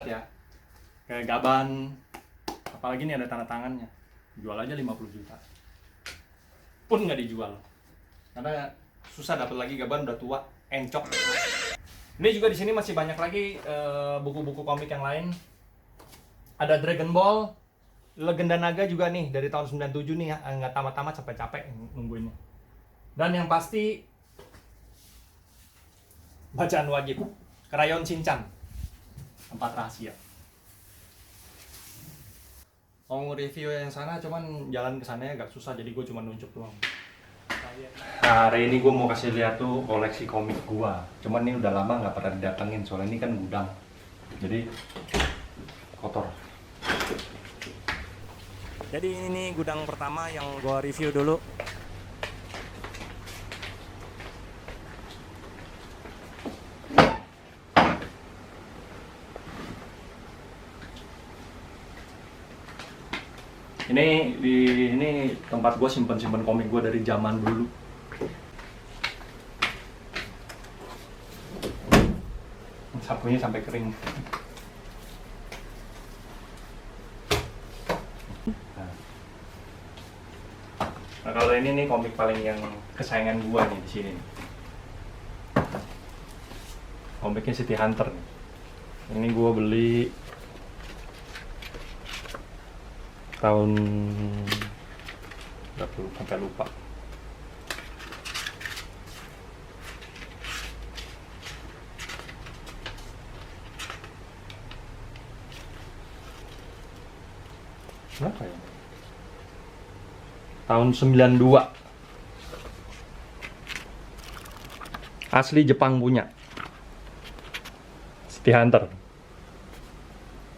ya, kayak gaban, apalagi nih ada tanda tangannya, jual aja 50 juta pun nggak dijual karena susah dapat lagi, gaban udah tua, encok. Ini juga di sini masih banyak lagi buku-buku komik yang lain. Ada Dragon Ball, Legenda Naga juga nih dari tahun 97 nih ya, nggak tamat-tamat, sampai capek nungguinnya. Dan yang pasti bacaan wajib, Krayon Shinchan, Tempat Rahasia. Mau review yang sana, cuman jalan ke sana agak susah, jadi gue cuma nunjuk doang. Nah, hari ini gue mau kasih lihat tuh koleksi komik gue. Cuman ini udah lama nggak pernah didatengin, soalnya ini kan gudang, jadi kotor. Jadi ini gudang pertama yang gue review dulu. Ini tempat gue simpen komik gue dari zaman dulu. Sapunya sampai kering. Nah, kalau ini nih komik paling yang kesayangan gue nih di sini. Komiknya City Hunter nih. Ini gue beli tahun sampai lupa. Berapa ya? Tahun 92. Asli Jepang punya. City Hunter.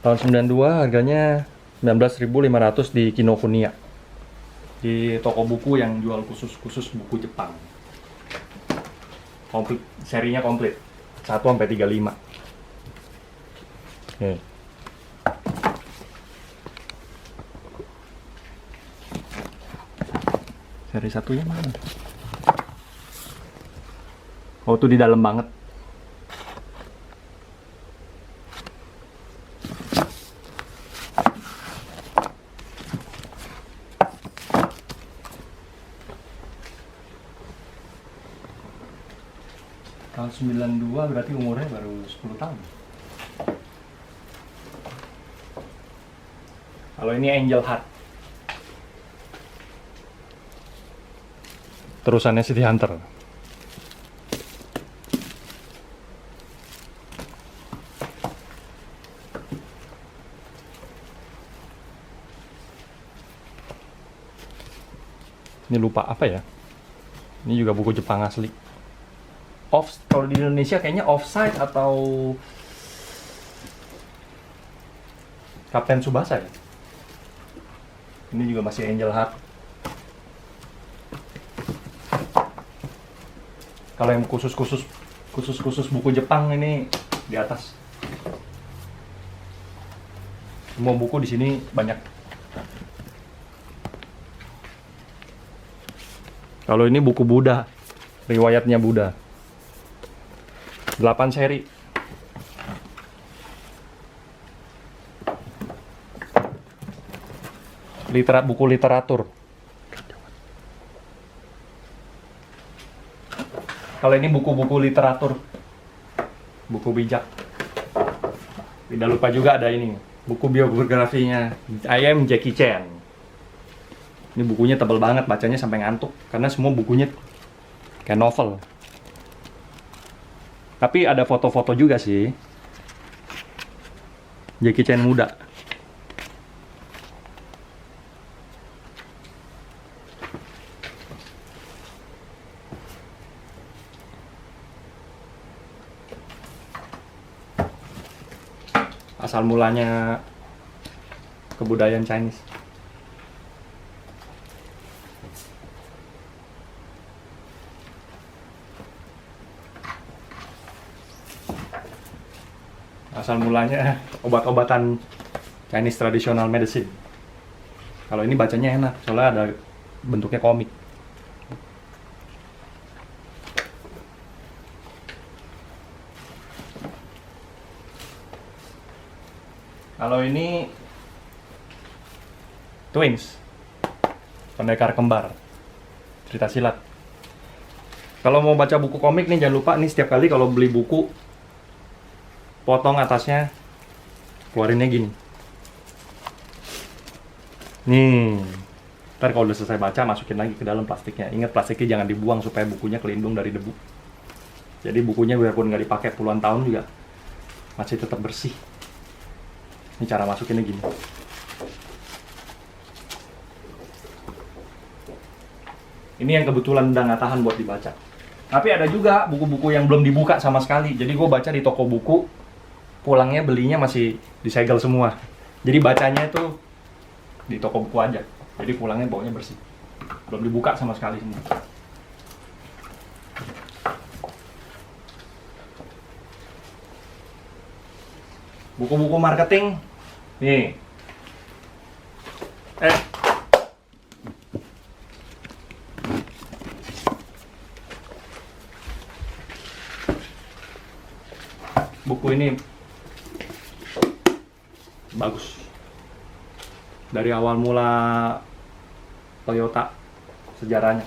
Tahun 92 harganya 19.500 di Kinokuniya. Di toko buku yang jual khusus buku Jepang. Komplit, serinya komplit. 1 sampai 35. Nih. Seri satunya mana? Oh, tuh di dalam banget. Tahun 92 berarti umurnya baru 10 tahun. Kalau ini Angel Heart. Terusannya City Hunter. Ini lupa apa ya? Ini juga buku Jepang asli. Kalau di Indonesia kayaknya Offside atau Kapten Tsubasa ya. Ini juga masih Angel Heart. Kalau yang khusus buku Jepang ini di atas. Semua buku di sini banyak. Kalau ini buku Buddha, riwayatnya Buddha. 8 seri. Buku literatur. Kalau ini buku-buku literatur, buku bijak. Tidak lupa juga ada ini, buku biografinya I Am Jackie Chan. Ini bukunya tebal banget, bacanya sampai ngantuk karena semua bukunya kayak novel. Tapi ada foto-foto juga sih. Jackie Chan muda. Asal mulanya kebudayaan Chinese. Asal mulanya obat-obatan Chinese traditional medicine. Kalau ini bacanya enak, soalnya ada bentuknya komik. Kalau ini Twins, Pendekar Kembar, cerita silat. Kalau mau baca buku komik nih, jangan lupa nih setiap kali kalau beli buku, potong atasnya, keluarinnya gini. Nih, ntar kalau udah selesai baca, masukin lagi ke dalam plastiknya. Ingat, plastiknya jangan dibuang supaya bukunya kelindung dari debu. Jadi bukunya biarpun nggak dipakai puluhan tahun juga masih tetap bersih. Ini cara masukinnya gini. Ini yang kebetulan udah nggak tahan buat dibaca. Tapi ada juga buku-buku yang belum dibuka sama sekali. Jadi gue baca di toko buku, pulangnya belinya masih disegel semua. Jadi bacanya itu di toko buku aja. Jadi pulangnya baunya bersih. Belum dibuka sama sekali semua. Buku-buku marketing. Nih. Buku ini bagus. Dari awal mula Toyota, sejarahnya.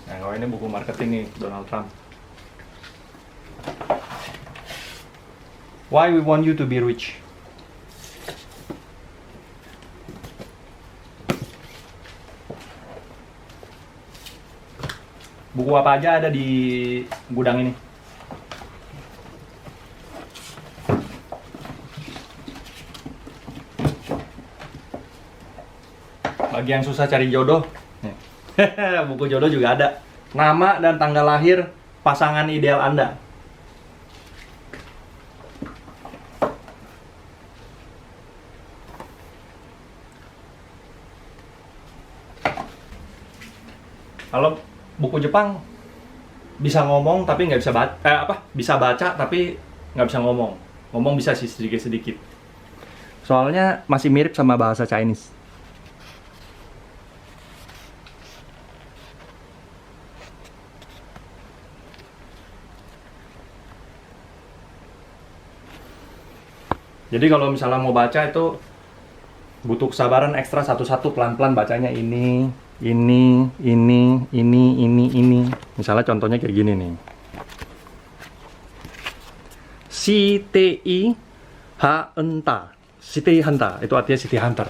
Nah, kalau ini buku marketing nih, Donald Trump. Why we want you to be rich. Buku apa aja ada di gudang ini? Bagi yang susah cari jodoh, buku jodoh juga ada. Nama dan tanggal lahir pasangan ideal Anda. Kalau buku Jepang bisa ngomong tapi nggak bisa baca, bisa baca tapi nggak bisa ngomong. Ngomong bisa sih sedikit-sedikit. Soalnya masih mirip sama bahasa Chinese. Jadi kalau misalnya mau baca itu butuh kesabaran ekstra, satu-satu pelan-pelan bacanya ini. Misalnya contohnya kayak gini nih. City Hunter. City Hunter itu artinya City Hunter.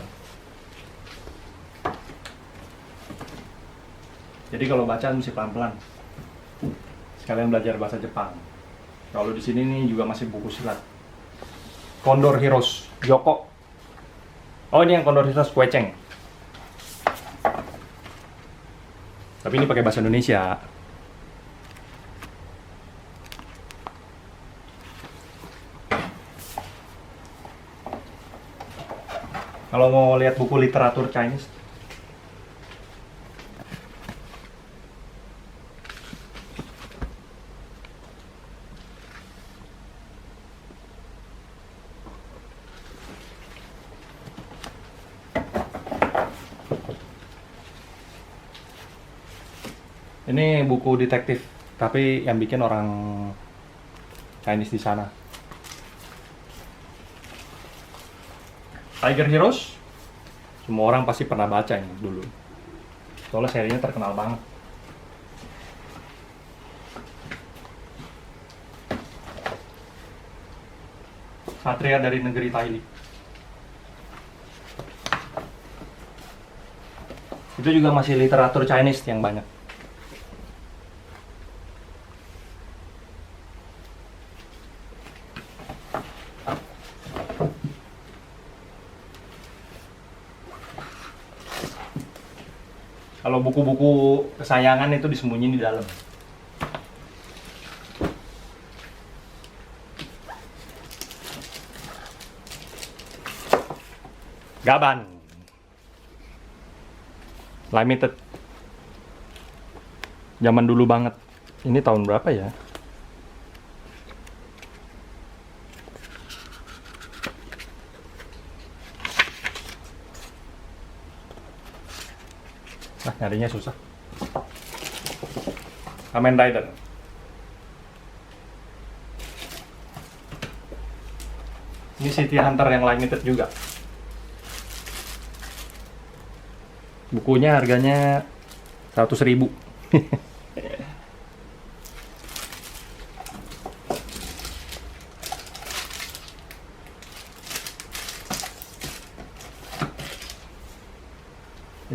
Jadi kalau baca mesti pelan-pelan. Sekalian belajar bahasa Jepang. Kalau di sini nih juga masih buku silat. Condor Heroes, Yoko. Oh, ini yang Condor Heroes Kueceng. Tapi ini pakai bahasa Indonesia. Kalau mau lihat buku literatur Chinese, ini buku detektif, tapi yang bikin orang Chinese di sana. Tiger Heroes, semua orang pasti pernah baca ini dulu. Soalnya serinya terkenal banget. Satria dari negeri Thailand. Itu juga masih literatur Chinese yang banyak. Kalau buku-buku kesayangan itu disembunyiin di dalam. Gaban limited, zaman dulu banget. Ini tahun berapa ya? Nyarinya susah. Kamen Rider. Ini City Hunter yang limited juga. Bukunya harganya 100.000.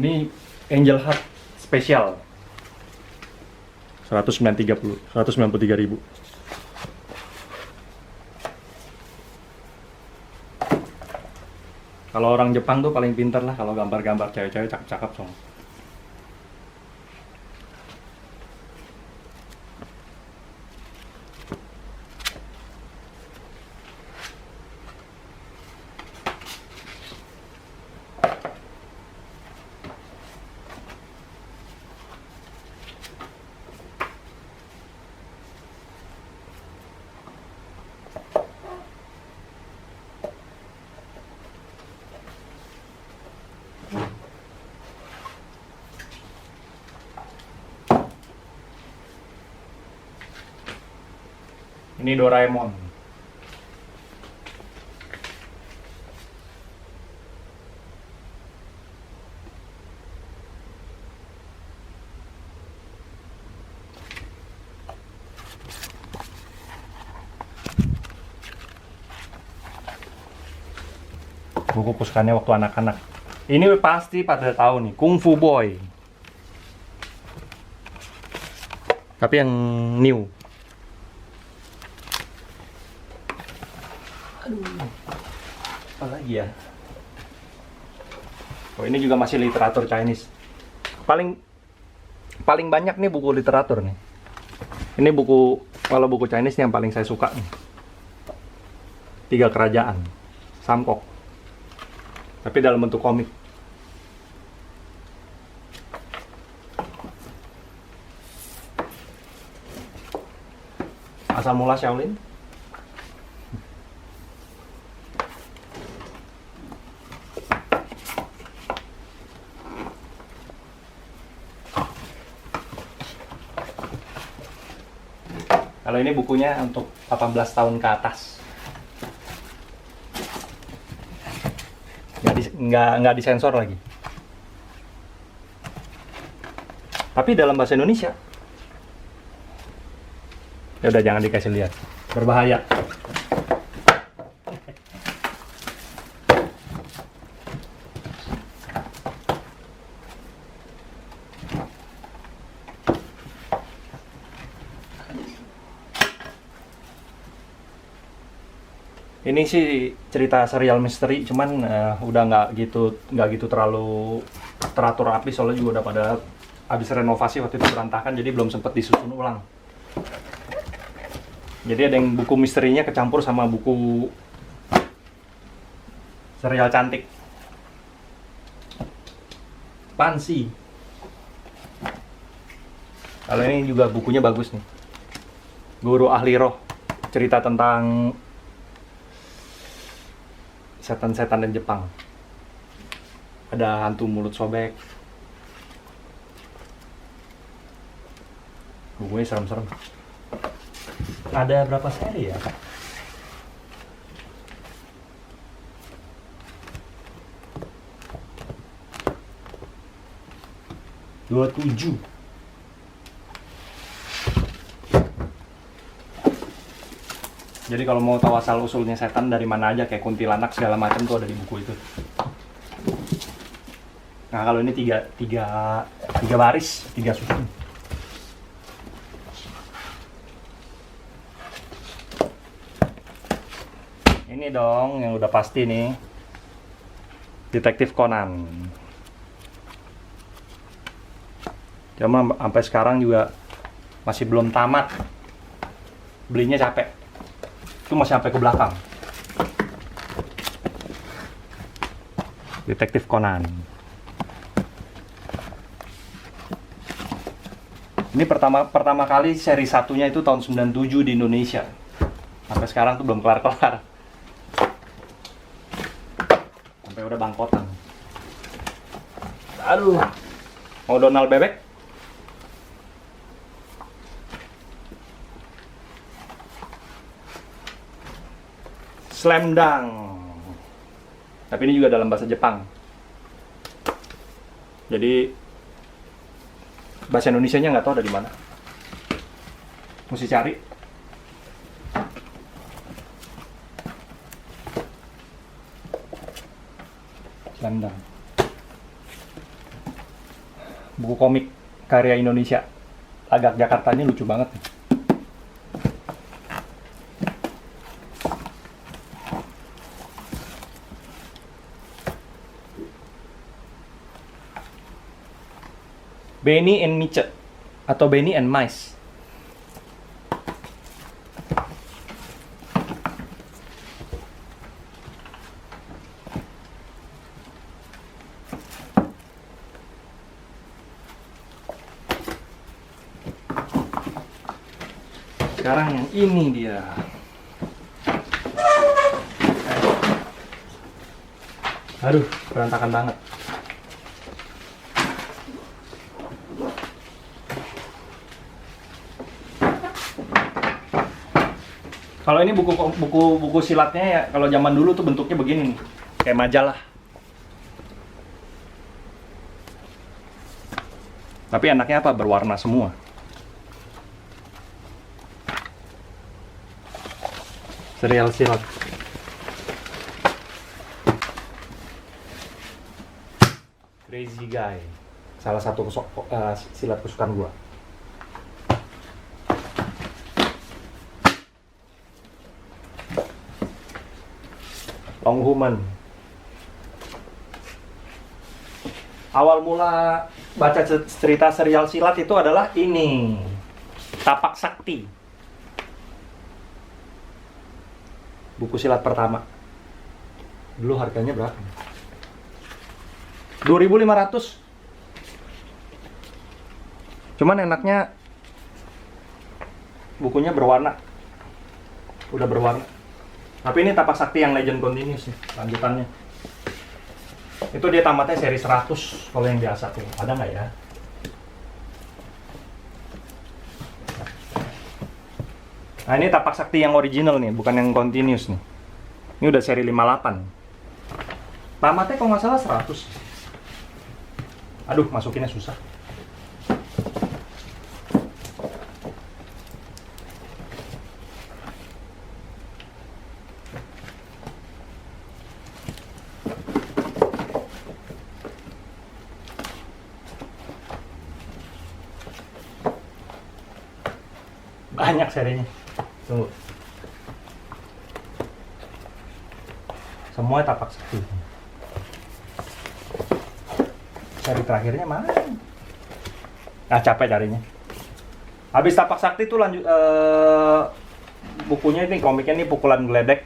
Ini Angel Heart spesial 193.000. Kalau orang Jepang tuh paling pintar lah kalau gambar-gambar cewek-cewek cakep-cakep soalnya. Ini Doraemon. Buku kesukaannya waktu anak-anak. Ini pasti pada tahu nih, Kung Fu Boy. Tapi yang new. Aduh, apa lagi ya? Oh, ini juga masih literatur Chinese. Paling banyak nih buku literatur nih. Ini buku, kalau buku Chinese yang paling saya suka nih. 3 Kerajaan, Samkok. Tapi dalam bentuk komik. Asal mula Shaolin. Kalau ini bukunya untuk 18 tahun ke atas. Nggak disensor lagi. Tapi dalam bahasa Indonesia. Ya udah, jangan dikasih lihat. Berbahaya. Ini sih cerita serial misteri, cuman udah nggak gitu terlalu teratur rapi, soalnya juga udah pada habis renovasi waktu itu berantakan, jadi belum sempat disusun ulang. Jadi ada yang buku misterinya kecampur sama buku serial cantik. Pansi. Kalau ini juga bukunya bagus nih. Guru Ahli Roh, cerita tentang setan-setan dan Jepang. Ada hantu mulut sobek. Bukunya serem-serem. Ada berapa seri ya? Dua 27. Jadi kalau mau tahu asal usulnya setan dari mana aja, kayak kuntilanak segala macam tuh ada di buku itu. Nah kalau ini tiga baris, 3 susun. Ini dong yang udah pasti nih, Detektif Conan. Cuma sampai sekarang juga masih belum tamat. Belinya capek. Itu masih sampai ke belakang. Detektif Conan. Ini pertama kali seri satunya itu tahun 97 di Indonesia. Sampai sekarang tuh belum kelar-kelar. Sampai udah bangkotan. Aduh. Mau Donald bebek? Slam Dunk. Tapi ini juga dalam bahasa Jepang. Jadi bahasa Indonesianya nggak tahu ada di mana. Mesti cari. Slam Dunk. Buku komik karya Indonesia. Agak Jakarta ini lucu banget. Benny and Mice atau Benny and Mice. Sekarang yang ini dia. Aduh, berantakan banget. Kalau ini buku silatnya ya, kalau zaman dulu tuh bentuknya begini nih, kayak majalah. Tapi enaknya apa? Berwarna semua. Serial silat. Crazy Guy, salah satu silat kesukaan gua. Long Human. Awal mula baca cerita serial silat itu adalah ini, Tapak Sakti. Buku silat pertama. Dulu harganya berapa? 2.500. Cuman enaknya bukunya berwarna. Udah berwarna. Tapi ini Tapak Sakti yang Legend Continuous nih, lanjutannya. Itu dia tamatnya seri 100 kalau yang biasa tuh. Ada nggak ya? Nah ini Tapak Sakti yang original nih, bukan yang Continuous nih. Ini udah seri 58. Tamatnya kalau nggak salah 100. Aduh, masukinnya susah. Banyak serinya. Tunggu. Semua Tapak Sakti. Seri terakhirnya mana? Nah, capek carinya. Habis Tapak Sakti itu lanjut bukunya ini, komiknya ini Pukulan Geledek.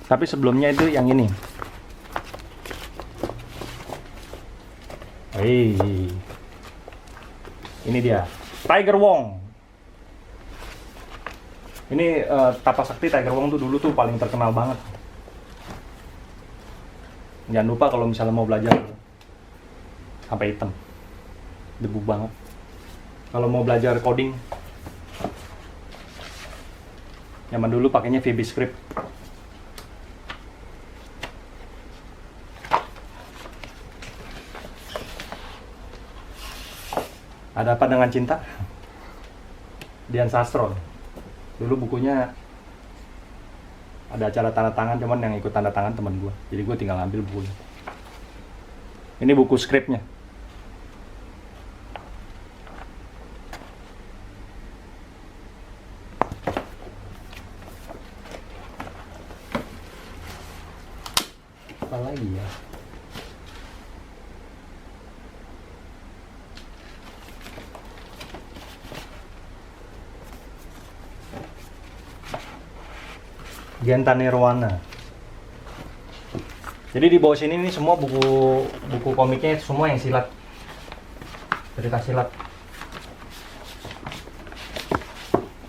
Tapi sebelumnya itu yang ini. Hei. Ini dia. Tiger Wong. Ini Tapak Sakti Tiger Wong tuh dulu tuh paling terkenal banget. Jangan lupa kalau misalnya mau belajar sampai hitam, debu banget. Kalau mau belajar coding, zaman dulu pakainya VBScript. Ada apa dengan cinta? Dian Sastro. Dulu bukunya ada acara tanda tangan, cuman yang ikut tanda tangan teman gue. Jadi gue tinggal ambil bukunya. Ini buku skripnya. Apa lagi ya? Genta Nirwana. Jadi di bawah sini ini semua buku komiknya semua yang silat, cerita silat.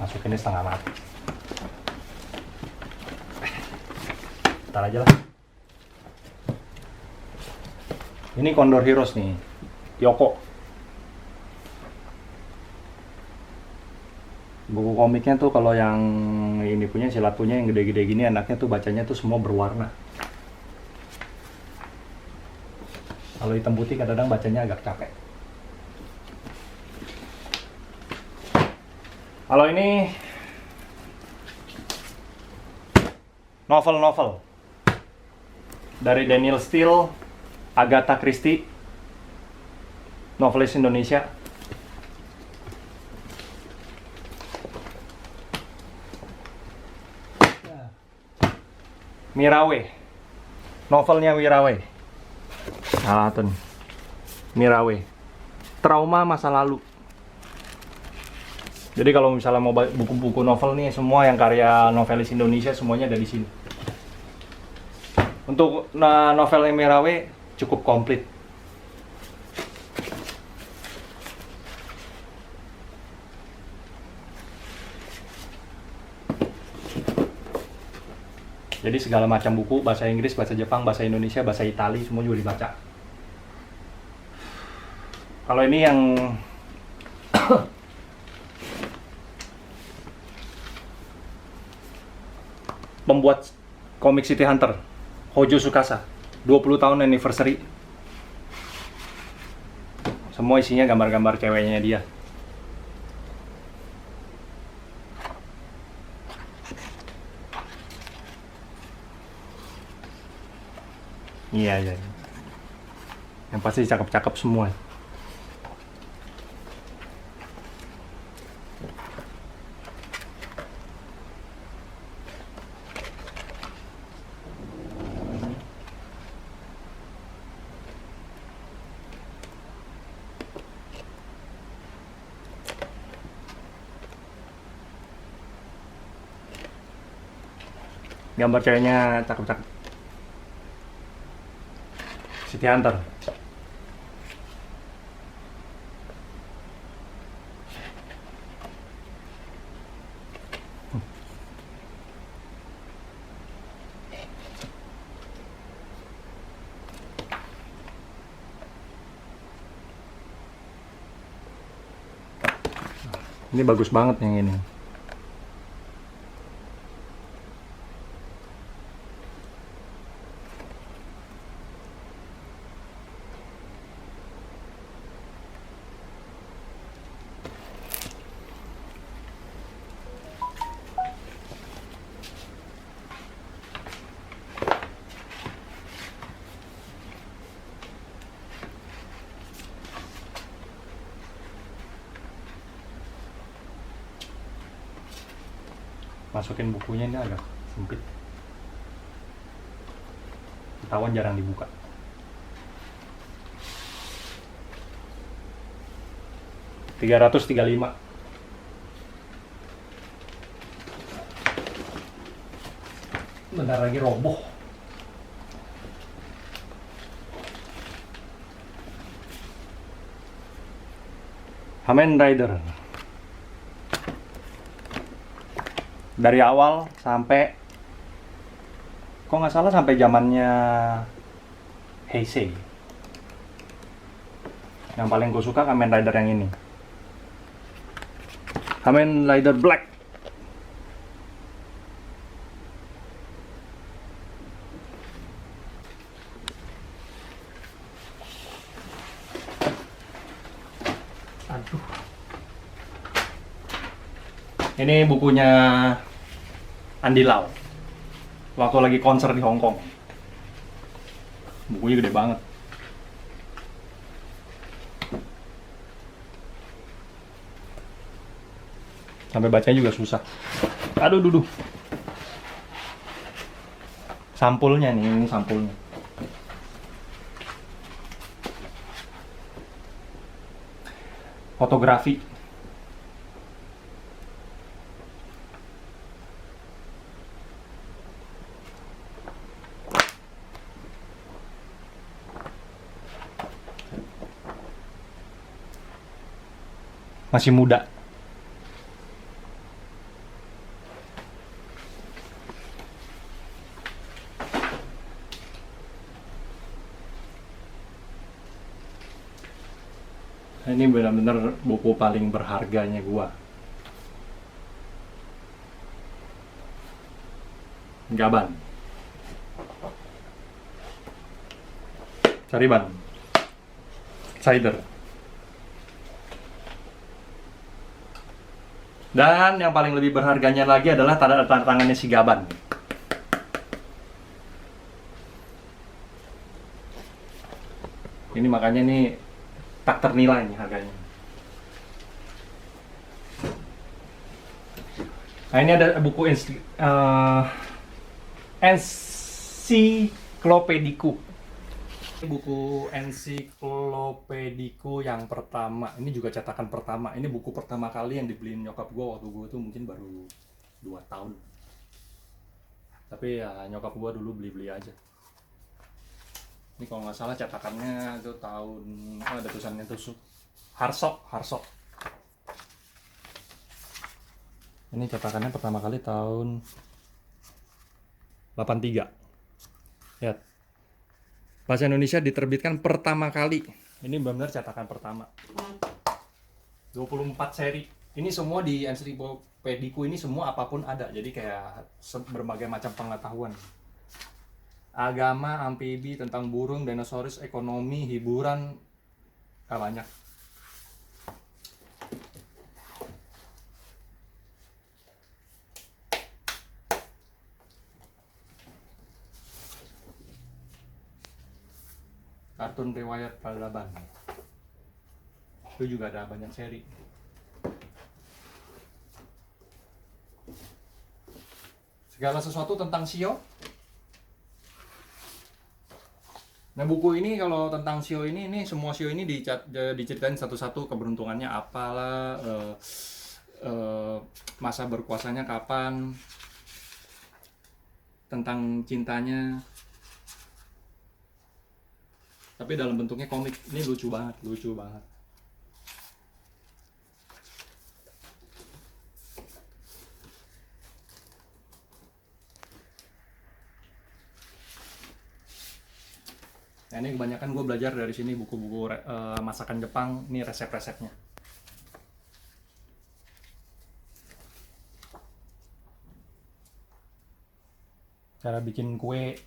Masukinnya setengah mati. Ntar aja lah. Ini Condor Heroes nih, Yoko. Buku komiknya tuh kalau yang ini punya, Silat punya yang gede-gede gini, anaknya tuh bacanya tuh semua berwarna. Kalau hitam putih kadang-kadang bacanya agak capek. Kalau ini novel-novel dari Daniel Steele, Agatha Christie, novelis Indonesia. Mirawe, novelnya Wirawe. Nah, tuh nih. Mirawe, trauma masa lalu. Jadi kalau misalnya mau buku-buku novel nih, semua yang karya novelis Indonesia semuanya ada di sini. Untuk novelnya Mirawe cukup komplit. Jadi segala macam buku, bahasa Inggris, bahasa Jepang, bahasa Indonesia, bahasa Itali, semua juga dibaca. Kalau ini yang pembuat komik City Hunter, Hojo Sukasa, 20 tahun anniversary. Semua isinya gambar-gambar ceweknya dia. Iya, iya. Yang pasti cakep-cakep semua. Gambar ceweknya cakep-cakep. City Hunter. Ini bagus banget yang ini. Masukin bukunya ini agak sempit. Ketahuan jarang dibuka. $335. Bentar lagi roboh. Kamen Rider. Dari awal sampai, kok nggak salah sampai zamannya Heisei. Yang paling gue suka Kamen Rider yang ini, Kamen Rider Black. Aduh. Ini bukunya Andy Lau waktu lagi konser di Hong Kong. Bukunya gede banget. Sampai bacanya juga susah. Aduh, duduh. Sampulnya nih, ini sampulnya. Fotografi. Masih muda. Ini benar-benar buku paling berharganya gua. Gaban. Cariban. Cider. Dan yang paling lebih berharganya lagi adalah tanda tangannya si Gaban. Ini makanya ini tak ternilai nih harganya. Nah ini ada buku Encyclopediku. Ini buku Encyclopediku yang pertama. Ini juga cetakan pertama. Ini buku pertama kali yang dibeliin nyokap gue waktu gue tuh mungkin baru 2 tahun. Tapi ya nyokap gue dulu beli-beli aja. Ini kalau nggak salah cetakannya itu tahun, ada tulisannya tuh Harsok. Ini cetakannya pertama kali tahun 83. Lihat. Bahasa Indonesia diterbitkan pertama kali. Ini benar-benar cetakan pertama. 24 seri. Ini semua di Encyclopediku ini semua apapun ada. Jadi kayak berbagai macam pengetahuan. Agama, amfibi, tentang burung, dinosaurus, ekonomi, hiburan, banyak. Kartun riwayat peradaban. Itu juga ada banyak seri. Segala sesuatu tentang Shio. Nah buku ini kalau tentang Shio ini semua Shio ini diceritain satu-satu, keberuntungannya apalah, masa berkuasanya kapan, tentang cintanya. Tapi dalam bentuknya komik. Ini lucu banget. Nah ini kebanyakan gue belajar dari sini buku-buku masakan Jepang. Ini resep-resepnya. Cara bikin kue,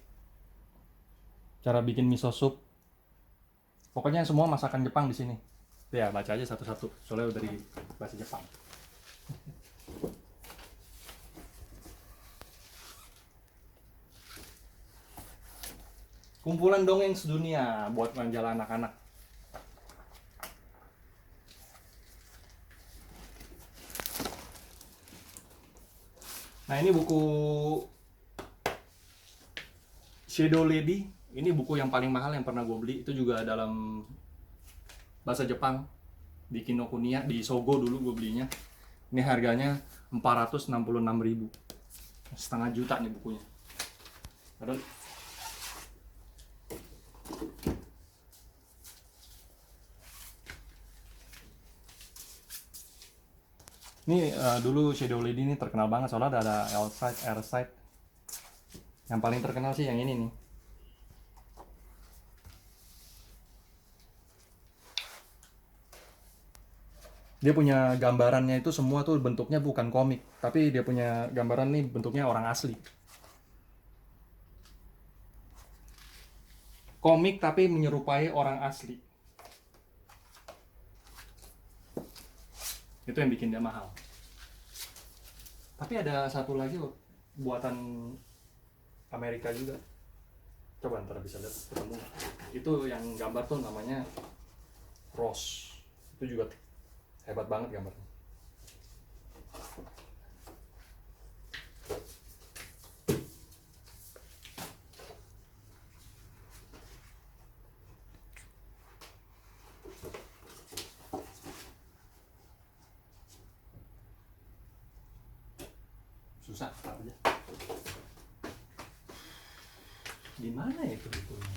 cara bikin miso soup. Pokoknya semua masakan Jepang di sini. Ya baca aja satu-satu. Soalnya dari bahasa Jepang. Kumpulan dongeng sedunia buat manjala anak-anak. Nah ini buku Shadow Lady. Ini buku yang paling mahal yang pernah gue beli. Itu juga dalam bahasa Jepang. Di Kinokuniya, di Sogo dulu gue belinya. Ini harganya 466.000. Setengah juta nih bukunya. Padahal ini dulu Shadow Lady ini terkenal banget soalnya ada Airside. Yang paling terkenal sih yang ini nih. Dia punya gambarannya itu semua tuh bentuknya bukan komik, tapi dia punya gambaran nih bentuknya orang asli. Komik tapi menyerupai orang asli. Itu yang bikin dia mahal. Tapi ada satu lagi buatan Amerika juga. Coba ntar bisa lihat ketemu. Itu yang gambar tuh namanya Rose. Itu juga hebat banget gambarnya. Susah aja. Di mana itu bukunya?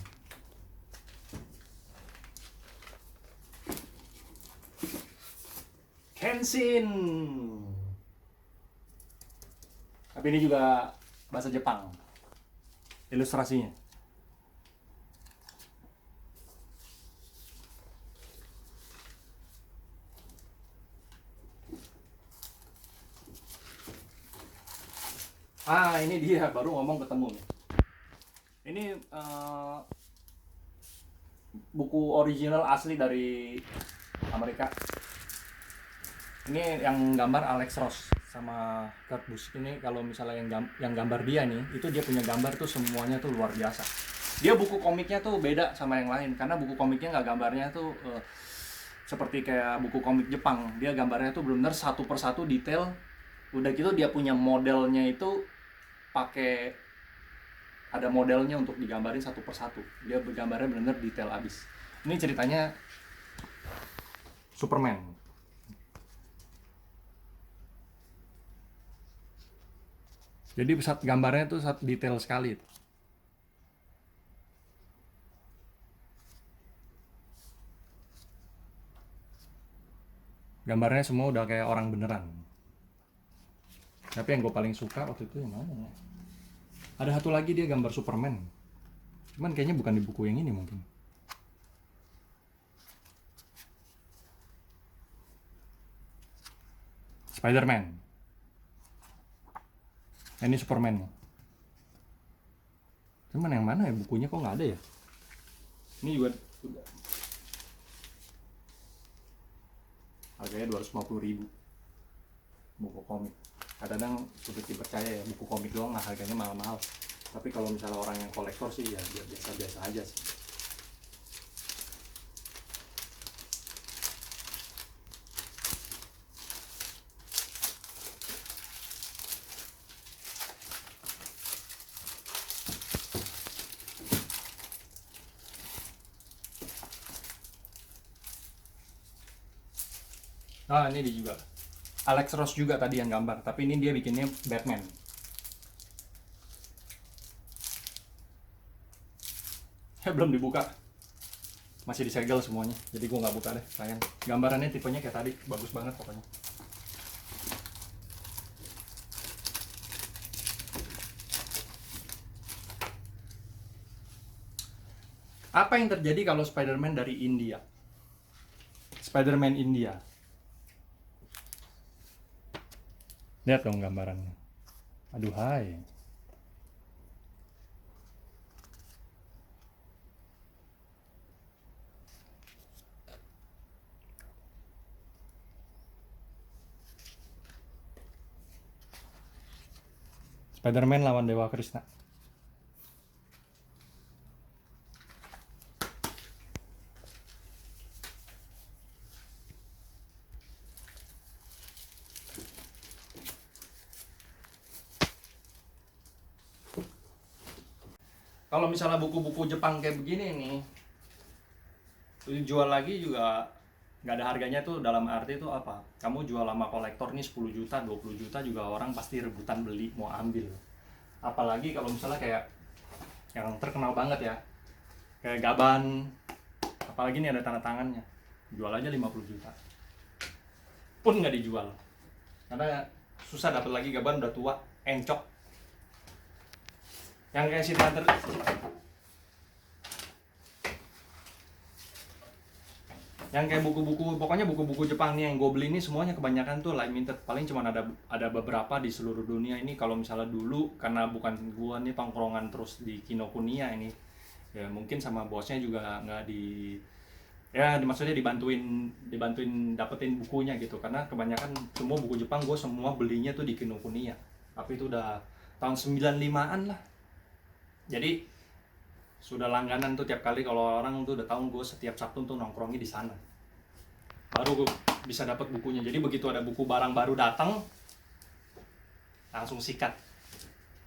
Kenshin. Tapi ini juga bahasa Jepang. Ilustrasinya. Ini dia baru ngomong ketemu nih. Ini buku original asli dari Amerika. Ini yang gambar Alex Ross sama Kurt Busiek. Ini kalau misalnya yang gambar dia nih, itu dia punya gambar tuh semuanya tuh luar biasa. Dia buku komiknya tuh beda sama yang lain karena buku komiknya nggak gambarnya tuh seperti kayak buku komik Jepang. Dia gambarnya tuh benar-benar satu persatu detail. Udah gitu dia punya modelnya itu pakai ada modelnya untuk digambarin satu persatu. Dia gambarnya benar-benar detail abis. Ini ceritanya Superman. Jadi gambarnya tuh detail sekali. Gambarnya semua udah kayak orang beneran. Tapi yang gue paling suka waktu itu yang mana ya? Ada satu lagi dia gambar Superman. Cuman kayaknya bukan di buku yang ini mungkin. Spider-Man. Ini Superman. Cuman yang mana ya bukunya kok nggak ada ya? Ini juga harganya 250.000 buku komik. Kadang-kadang sulit dipercaya ya, buku komik doang lah harganya mahal-mahal. Tapi kalau misalnya orang yang kolektor sih ya biasa-biasa aja sih. Ini dia juga Alex Ross juga tadi yang gambar, tapi ini dia bikinnya Batman. Belum dibuka, masih disegel semuanya, jadi gue nggak buka deh, sayang. Gambarannya tipenya kayak tadi, bagus banget pokoknya. Apa yang terjadi kalau Spider-Man dari India? Spider-Man India. Lihat dong gambarannya. Aduhai. Spider-Man lawan Dewa Krishna. Kalau misalnya buku-buku Jepang kayak begini nih, jual lagi juga nggak ada harganya tuh, dalam arti itu apa? Kamu jual sama kolektor nih 10 juta, 20 juta juga orang pasti rebutan beli, mau ambil. Apalagi kalau misalnya kayak yang terkenal banget ya, kayak Gaban, apalagi nih ada tanda tangannya, jual aja 50 juta. Pun nggak dijual. Karena susah dapat lagi, Gaban udah tua, encok. Yang kayak si Hunter, yang kayak buku-buku, pokoknya buku-buku Jepang nih yang gue beli ini semuanya kebanyakan tuh limited, paling cuma ada beberapa di seluruh dunia ini. Kalau misalnya dulu karena bukan gue nih tongkrongan terus di Kinokuniya ini, ya mungkin sama bosnya juga nggak maksudnya dibantuin dapetin bukunya gitu, karena kebanyakan semua buku Jepang gue semua belinya tuh di Kinokuniya, tapi itu udah tahun 95-an lah. Jadi sudah langganan tuh, tiap kali kalau orang tuh udah tahu gue setiap Sabtu tuh nongkrongnya di sana. Baru gue bisa dapat bukunya. Jadi begitu ada buku barang baru datang, langsung sikat.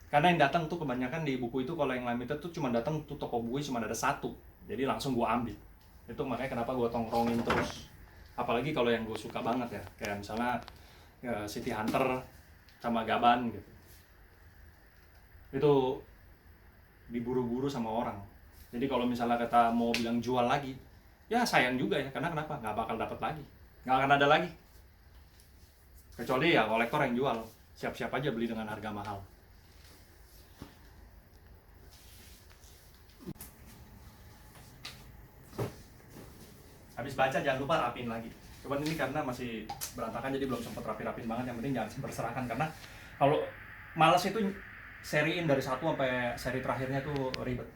Karena yang datang tuh kebanyakan di buku itu, kalau yang limited tuh cuma datang tuh toko buku cuma ada satu. Jadi langsung gue ambil. Itu makanya kenapa gue tongkrongin terus. Apalagi kalau yang gue suka banget ya, kayak misalnya City Hunter sama Gaban gitu. Itu diburu-buru sama orang. Jadi kalau misalnya kita mau bilang jual lagi, ya sayang juga ya, karena kenapa? Nggak bakal dapat lagi, nggak akan ada lagi. Kecuali ya kolektor yang jual, siap-siap aja beli dengan harga mahal. Habis baca jangan lupa rapiin lagi. Cuman ini karena masih berantakan jadi belum sempat rapi-rapin banget. Yang penting jangan berserakan, karena kalau malas itu seriin dari satu sampai seri terakhirnya tuh ribet.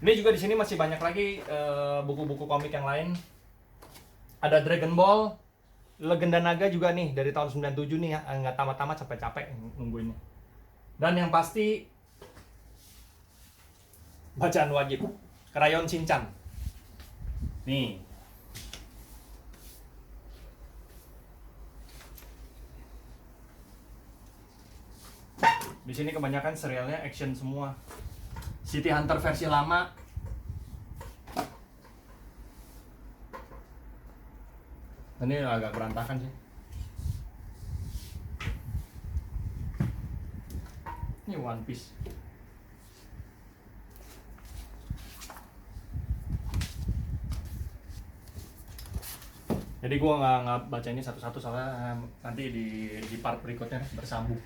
Ini juga di sini masih banyak lagi buku-buku komik yang lain. Ada Dragon Ball, Legenda Naga juga nih dari tahun 97 nih ya, nggak tamat-tamat sampai capek nungguinnya. Dan yang pasti bacaan wajib, Krayon Shinchan. Nih. Di sini kebanyakan serialnya action semua. City Hunter versi lama. Ini agak berantakan sih. Ini One Piece. Jadi gua nggak baca ini satu-satu soalnya nanti di part berikutnya bersambung.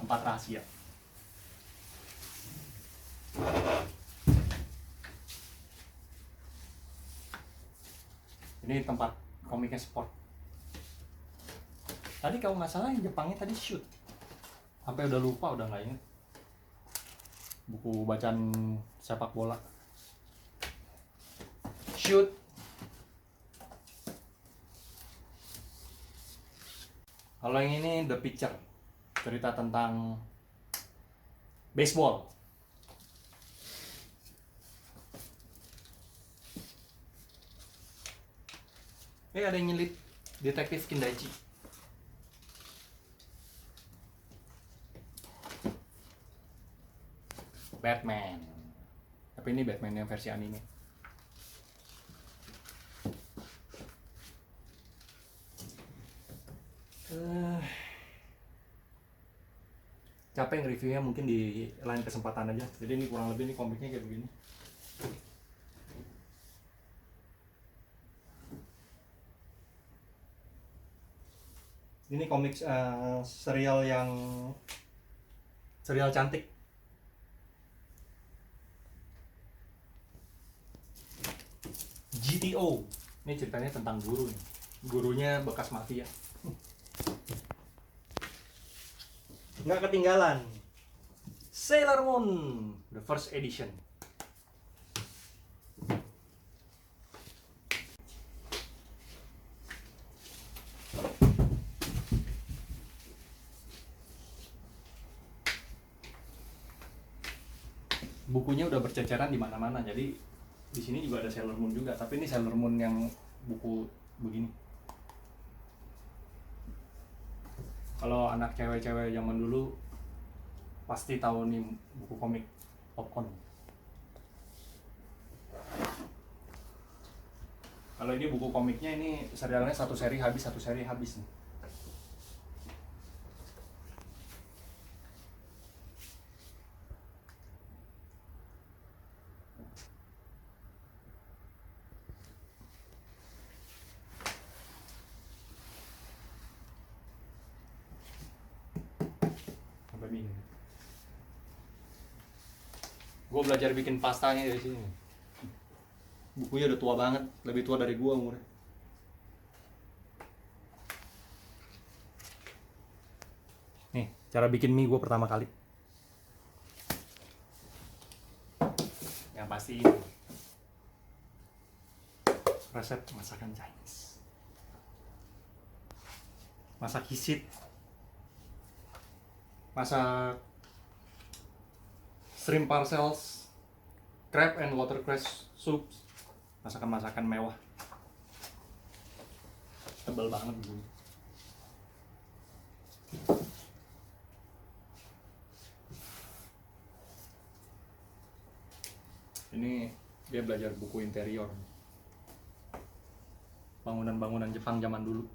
Tempat rahasia. Ini tempat komiknya sport. Tadi kalau nggak salah yang Jepangnya tadi shoot. Sampai udah lupa, udah nggak inget. Buku bacaan sepak bola. Shoot. Kalau yang ini The Pitcher. Cerita tentang baseball. Ada yang nyelip detektif Kindaichi. Batman. Tapi ini Batman yang versi anime. Capek nge-reviewnya, mungkin di lain kesempatan aja. Jadi ini kurang lebih ini komiknya kayak begini. Ini komik serial cantik. GTO. Ini ceritanya tentang guru nih. Gurunya bekas mafia. Nggak ketinggalan. Sailor Moon, the first edition. Bukunya udah berceceran di mana-mana, jadi di sini juga ada Sailor Moon juga, tapi ini Sailor Moon yang buku begini. Kalau anak cewek-cewek zaman dulu pasti tahu nih buku komik Popcorn. Kalau ini buku komiknya, ini serialnya satu seri habis nih. Gue belajar bikin pastanya dari sini. Bukunya udah tua banget, lebih tua dari gue umurnya. Nih, cara bikin mie gue pertama kali. Yang pasti ini. Resep masakan Chinese. Masak hisit. Masak shrimp parcels, crab and watercress soup, masakan-masakan mewah. Tebal banget bukunya. Ini dia belajar buku interior, bangunan-bangunan Jepang zaman dulu.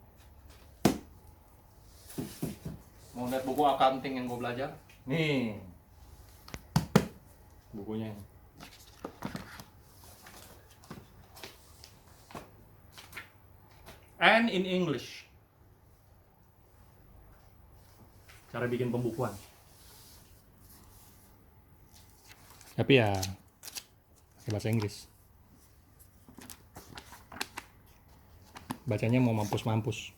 Mau lihat buku accounting yang gue belajar? Nih bukunya. And in English. Cara bikin pembukuan. Tapi ya pakai bahasa Inggris. Bacanya mau mampus-mampus.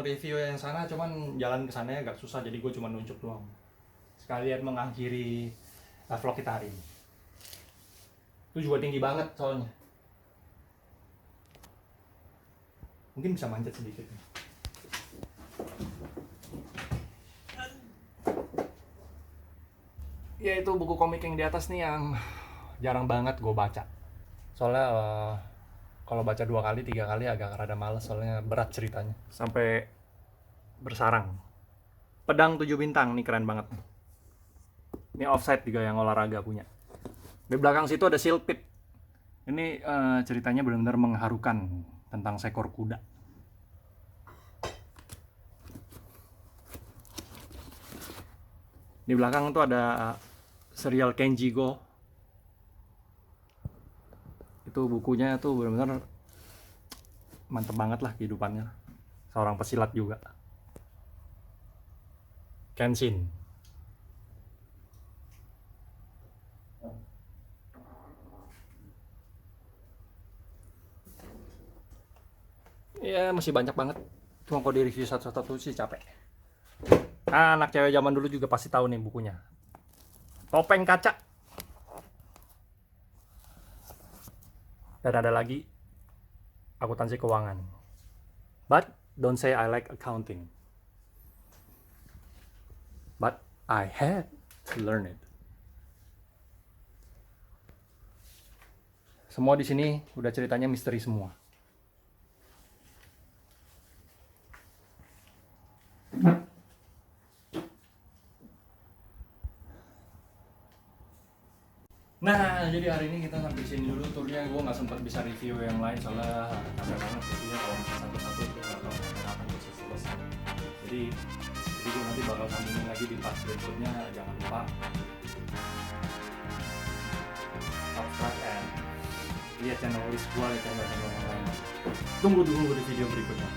review yang sana, cuman jalan ke sana agak susah, jadi gue cuma nunjuk doang. Sekalian mengakhiri vlog kita hari ini. Itu juga tinggi banget soalnya. Mungkin bisa manjat sedikit nih. Ya itu buku komik yang di atas nih yang jarang banget gue baca. Soalnya kalau baca 2 kali, 3 kali agak rada males, soalnya berat ceritanya. Sampai bersarang. Pedang 7 bintang, nih keren banget. Ini Offside juga yang olahraga punya. Di belakang situ ada Seal Pit. Ini ceritanya benar-benar mengharukan tentang seekor kuda. Di belakang tuh ada serial Kenji Go. Itu bukunya tuh benar-benar mantep banget lah kehidupannya. Seorang pesilat juga. Kenshin. Ya masih banyak banget. Cuma kalau di review satu-satu sih capek. Anak cewek zaman dulu juga pasti tahu nih bukunya. Topeng Kaca. Dan ada lagi akuntansi keuangan. But don't say I like accounting. But I had to learn it. Semua di sini udah ceritanya misteri semua. Nah, jadi hari ini kita sampai sini dulu turnya. Gue nggak sempat bisa review yang lain soalnya capek banget. Jadinya kalau masih satu-satu gue nggak tahu kapan bisa selesai. Jadi gue nanti bakal sambungin lagi di part berikutnya. Jangan lupa subscribe and lihat channel list gue, lihat channel yang lain. Tunggu dulu di video berikutnya.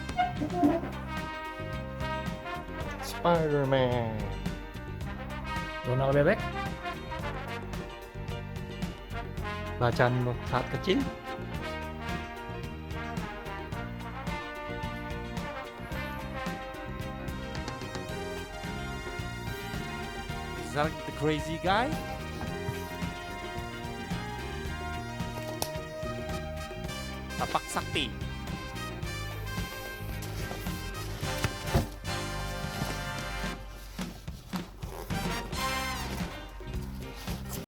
Spider-Man. Donald Bebek. Bacaan lo saat kecil. Is that the crazy guy? Tapak Sakti.